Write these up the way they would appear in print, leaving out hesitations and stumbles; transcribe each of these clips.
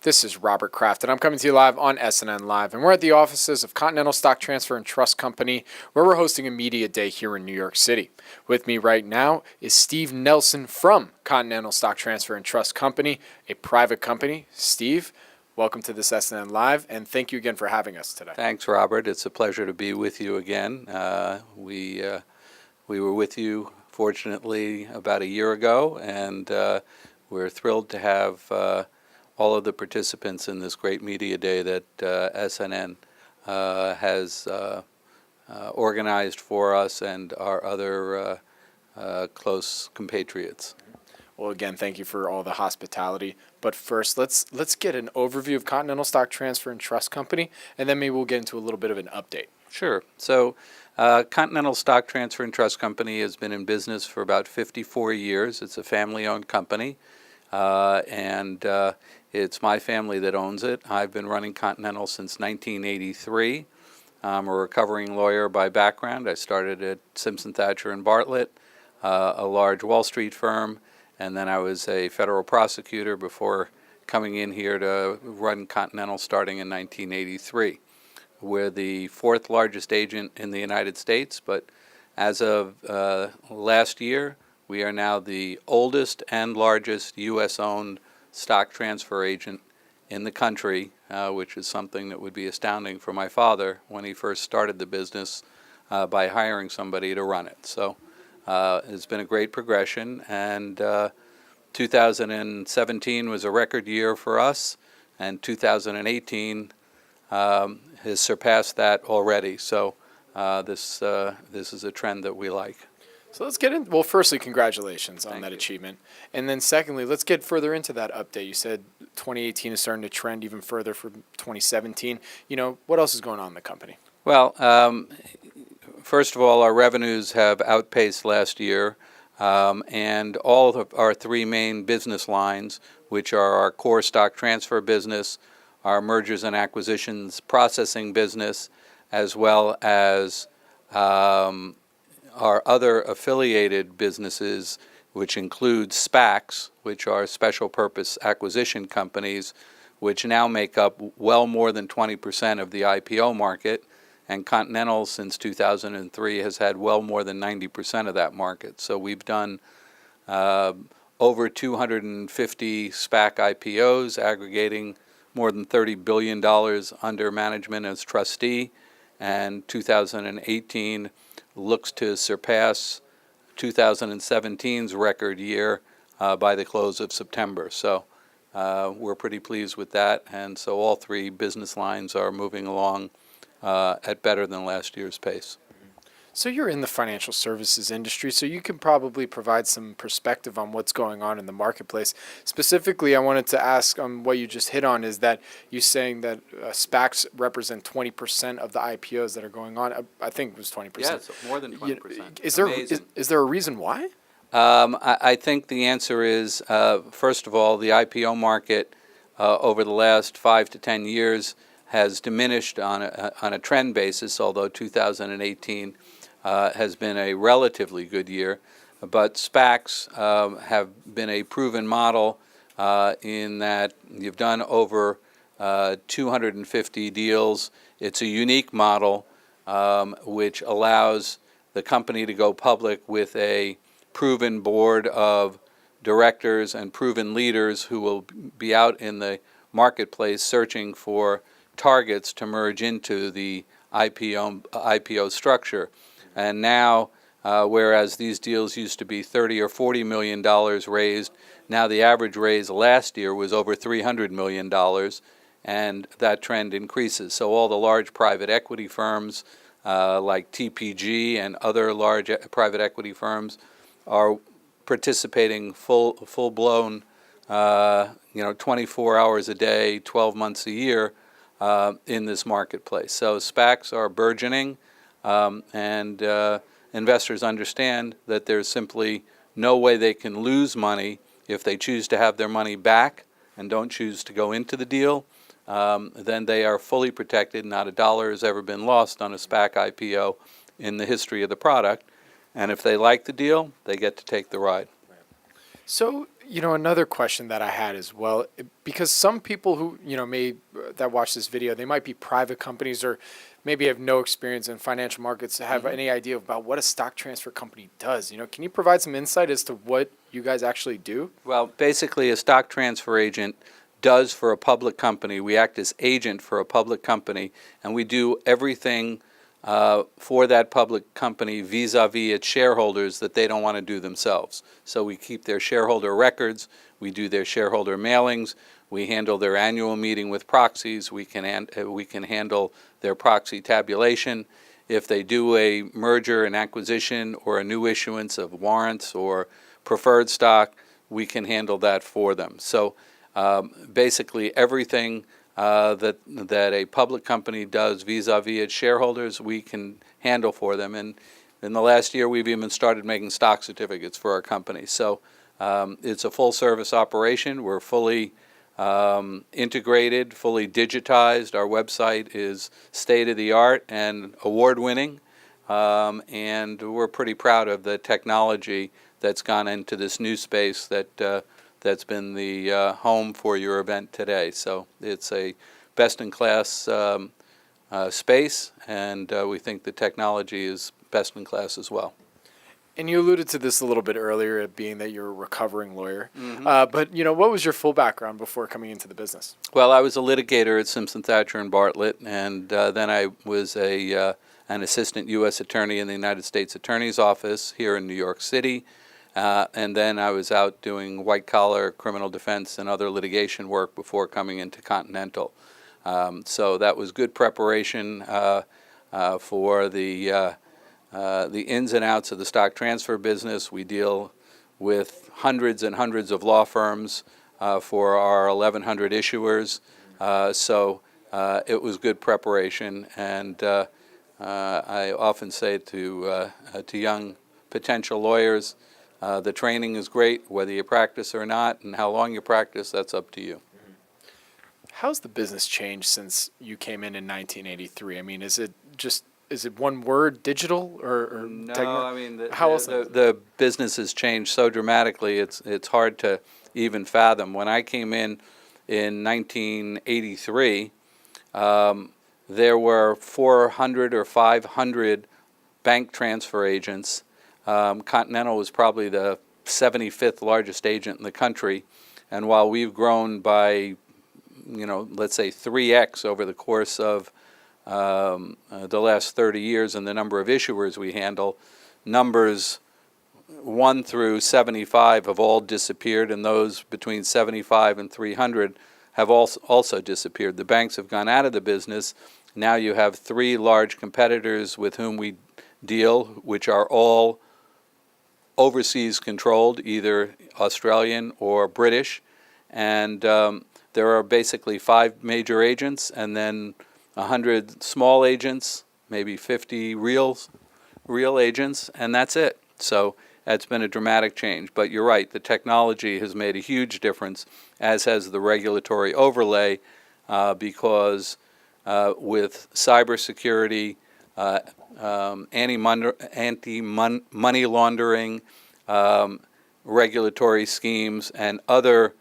This is Robert Kraft, and I'm coming to you live on SNNLive, and we're at the offices of Continental Stock Transfer and Trust Company, where we're hosting a media day here in New York City. With me right now is Steve Nelson from Continental Stock Transfer and Trust Company, a private company. Steve, welcome to this SNNLive, and thank you again for having us today. Thanks, Robert. It's a pleasure to be with you again. We were with you, fortunately, about a year ago, and we're thrilled to have all of the participants in this great media day that SNN has organized for us and our other close compatriots. Well, again, thank you for all the hospitality. But first, let's get an overview of Continental Stock Transfer and Trust Company, and then maybe we'll get into a little bit of an update. Sure. So Continental Stock Transfer and Trust Company has been in business for about 54 years. It's a family-owned company, and it's my family that owns it. I've been running Continental since 1983. I'm a recovering lawyer by background. I started at Simpson Thacher and Bartlett, a large Wall Street firm, and then I was a federal prosecutor before coming in here to run Continental starting in 1983. We're the fourth largest agent in the United States, but as of last year, we are now the oldest and largest U.S.-owned stock transfer agent in the country, which is something that would be astounding for my father when he first started the business by hiring somebody to run it. So it's been a great progression, and 2017 was a record year for us, and 2018 has surpassed that already. So this is a trend that we like. So let's get in. Well, firstly, congratulations on Thank that you. achievement. And then secondly, let's get further into that update. You said 2018 is starting to trend even further for 2017. You know, what else is going on in the company? Well, first of all, our revenues have outpaced last year, and all of our three main business lines, which are our core stock transfer business, our mergers and acquisitions processing business, as well as our other affiliated businesses, which include SPACs, which are special purpose acquisition companies, which now make up well more than 20% of the IPO market, and Continental since 2003 has had well more than 90% of that market. So we've done over 250 SPAC IPOs, aggregating more than $30 billion under management as trustee, and 2018 looks to surpass 2017's record year by the close of September. So we're pretty pleased with that, and so all three business lines are moving along at better than last year's pace. So you're in the financial services industry, so you can probably provide some perspective on what's going on in the marketplace. Specifically, I wanted to ask what you just hit on is that you're saying that SPACs represent 20% of the IPOs that are going on. I think it was 20%. Yes, more than 20%. Is there a reason why? I think the answer is, first of all, the IPO market over the last 5 to 10 years has diminished on a trend basis, although 2018 has been a relatively good year. But SPACs have been a proven model in that you've done over 250 deals. It's a unique model which allows the company to go public with a proven board of directors and proven leaders who will be out in the marketplace searching for targets to merge into the IPO structure. And now, whereas these deals used to be $30 or $40 million raised, now the average raise last year was over $300 million, and that trend increases. So all the large private equity firms like TPG and other large private equity firms are participating full-blown, 24 hours a day, 12 months a year in this marketplace. So SPACs are burgeoning, and investors understand that there's simply no way they can lose money if they choose to have their money back and don't choose to go into the deal. Then they are fully protected. Not a dollar has ever been lost on a SPAC IPO in the history of the product. And if they like the deal, they get to take the ride. So Another question that I had as well, because some people who, that watch this video, they might be private companies or maybe have no experience in financial markets, have any idea about what a stock transfer company does. Can you provide some insight as to what you guys actually do? Well, basically, a stock transfer agent does for a public company. We act as agent for a public company, and we do everything for that public company vis-a-vis its shareholders that they don't want to do themselves. So we keep their shareholder records, we do their shareholder mailings, we handle their annual meeting with proxies, we can handle their proxy tabulation. If they do a merger, an acquisition, or a new issuance of warrants or preferred stock, we can handle that for them. So basically everything that a public company does vis-a-vis its shareholders, we can handle for them. And in the last year, we've even started making stock certificates for our company. So it's a full-service operation. We're fully integrated, fully digitized. Our website is state-of-the-art and award-winning. And we're pretty proud of the technology that's gone into this new space that's been the home for your event today. So it's a best-in-class space, and we think the technology is best-in-class as well. And you alluded to this a little bit earlier, being that you're a recovering lawyer. But, what was your full background before coming into the business? Well, I was a litigator at Simpson Thacher and Bartlett, and then I was an assistant U.S. attorney in the United States Attorney's Office here in New York City. And then I was out doing white-collar criminal defense and other litigation work before coming into Continental. So that was good preparation for the ins and outs of the stock transfer business. We deal with hundreds and hundreds of law firms for our 1,100 issuers. So it was good preparation. And I often say to young potential lawyers, the training is great, whether you practice or not, and how long you practice, that's up to you. How's the business changed since you came in 1983? I mean, is it one word, digital, or No, techno? I mean, How else? the business has changed so dramatically, it's hard to even fathom. When I came in 1983, there were 400 or 500 bank transfer agents. Continental was probably the 75th largest agent in the country, and while we've grown by, let's say 3x over the course of the last 30 years in the number of issuers we handle, numbers 1 through 75 have all disappeared, and those between 75 and 300 have also disappeared. The banks have gone out of the business. Now you have 3 large competitors with whom we deal, which are all overseas controlled, either Australian or British, and there are basically 5 major agents and then 100 small agents, maybe 50 real agents, and that's it. So that's been a dramatic change. But you're right, the technology has made a huge difference, as has the regulatory overlay, because with cybersecurity, anti-money laundering, regulatory schemes, and other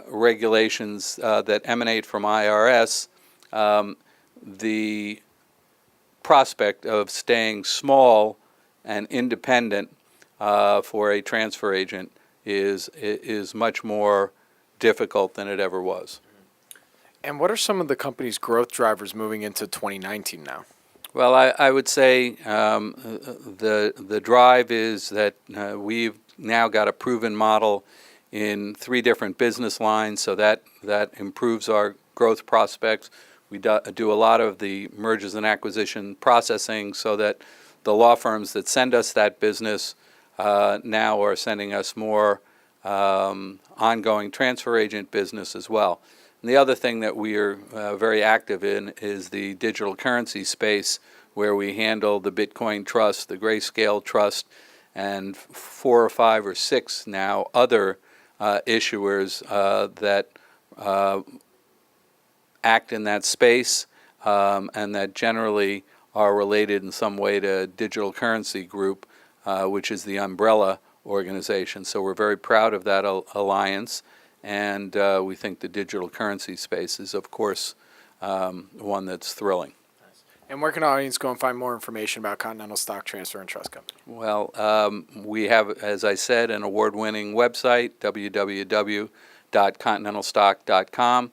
regulations that emanate from IRS, the prospect of staying small and independent for a transfer agent is much more difficult than it ever was. And what are some of the company's growth drivers moving into 2019 now? Well, I would say the drive is that we've now got a proven model in 3 different business lines, so that improves our growth prospects. We do a lot of the mergers and acquisition processing so that the law firms that send us that business now are sending us more ongoing transfer agent business as well. And the other thing that we are very active in is the digital currency space, where we handle the Bitcoin Trust, the Grayscale Trust, and 4 or 5 or 6 now other issuers that act in that space and that generally are related in some way to Digital Currency Group, which is the umbrella organization. So we're very proud of that alliance, and we think the digital currency space is, of course, one that's thrilling. And where can our audience go and find more information about Continental Stock Transfer and Trust Company? Well, we have, as I said, an award-winning website, www.continentalstock.com,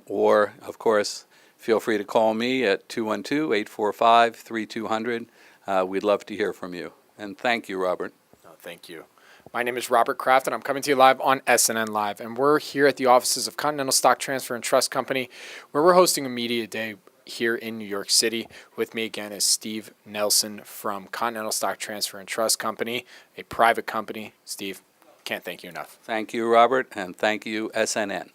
or, of course, feel free to call me at 212-845-3200. We'd love to hear from you. And thank you, Robert. No, thank you. My name is Robert Kraft, and I'm coming to you live on SNNLive. And we're here at the offices of Continental Stock Transfer and Trust Company, where we're hosting a media day here in New York City. With me again is Steve Nelson from Continental Stock Transfer and Trust Company, a private company. Steve, can't thank you enough. Thank you, Robert, and thank you, SNN.